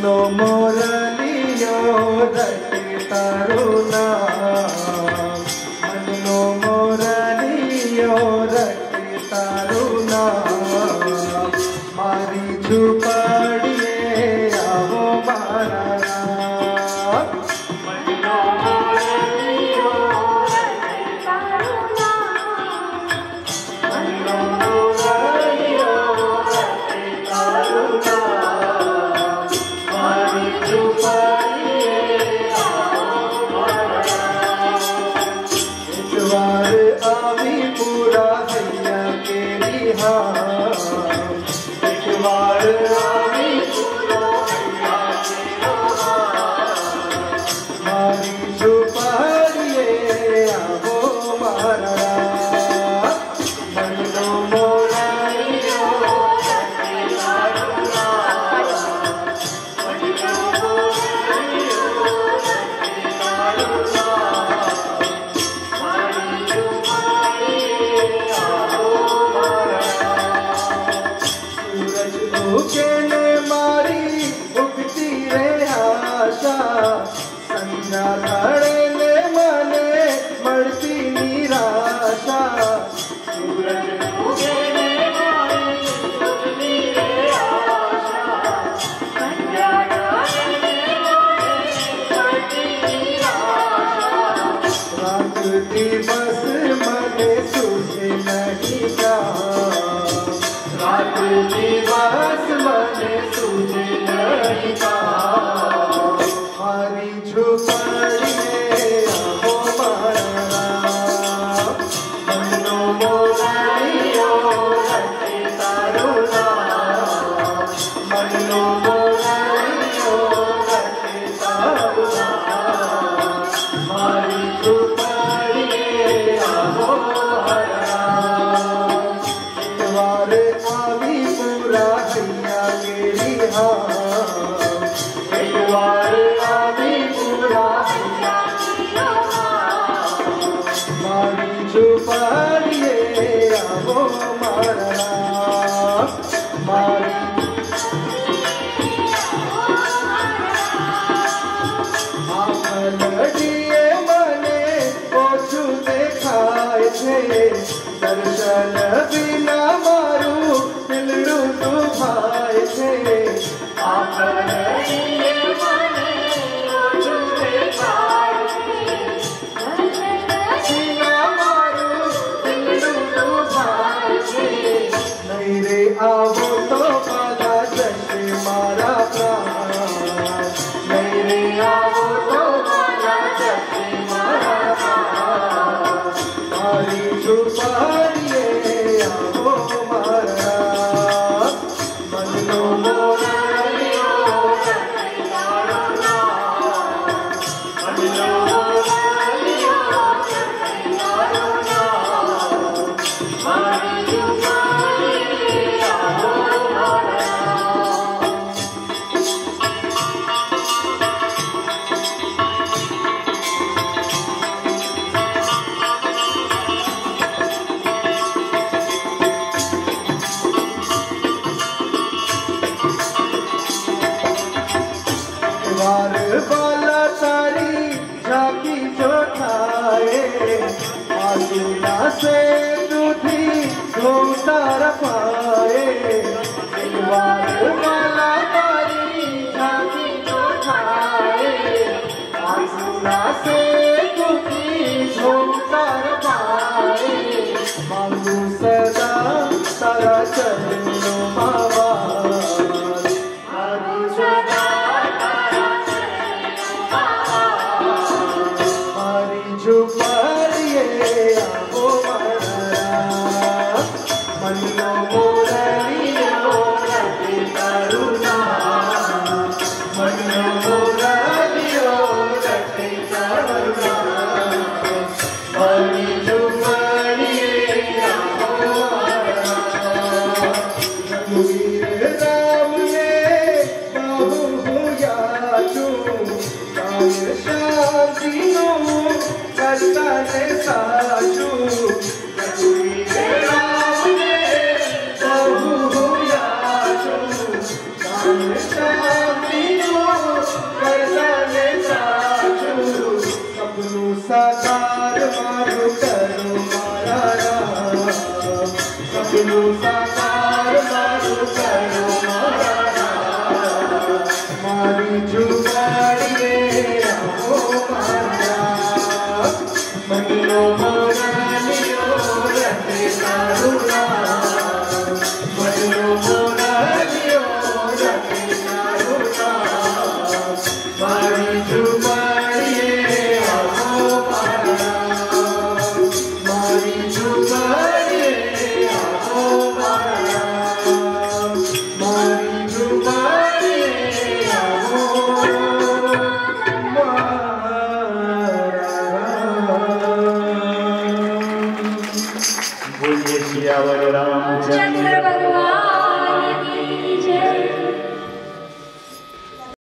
No मोरलियो रटे तरुणा मन no मोरलियो रटे तरुणा मारी झुपड़िए आवो मारा दर्शन बिना मारू दिलडू तू भाई छे नहीं रे आवो तो पाला जैसे मारा प्राण नहीं रे आवो तो पाला जैसे मारा प्राण मारी छुपाइए आवो मारा मन नो मोरलियो मन नो मोरलियो मारी बाला तारी झाकी चोखाए आसुना से दूधी घूमतार पाए बाला तारी झाकी चोखाए आसुना से दूधी घूमतार पाए मांगू सदा तारा चरणों मावा शांति સપનું સાકાર મારું કરો મારા મારી જુગાડીએ આવો મારા મનનો મોરાલિયો રતે તારું નામ મનનો મોરાલિયો રતે તારું નામ મારી જુગાડીએ આવો મારા મારી જુગાડીએ આવો મારા મારી જુગાડીએ આવો बोलिए सियावर रामचंद्र भगवान।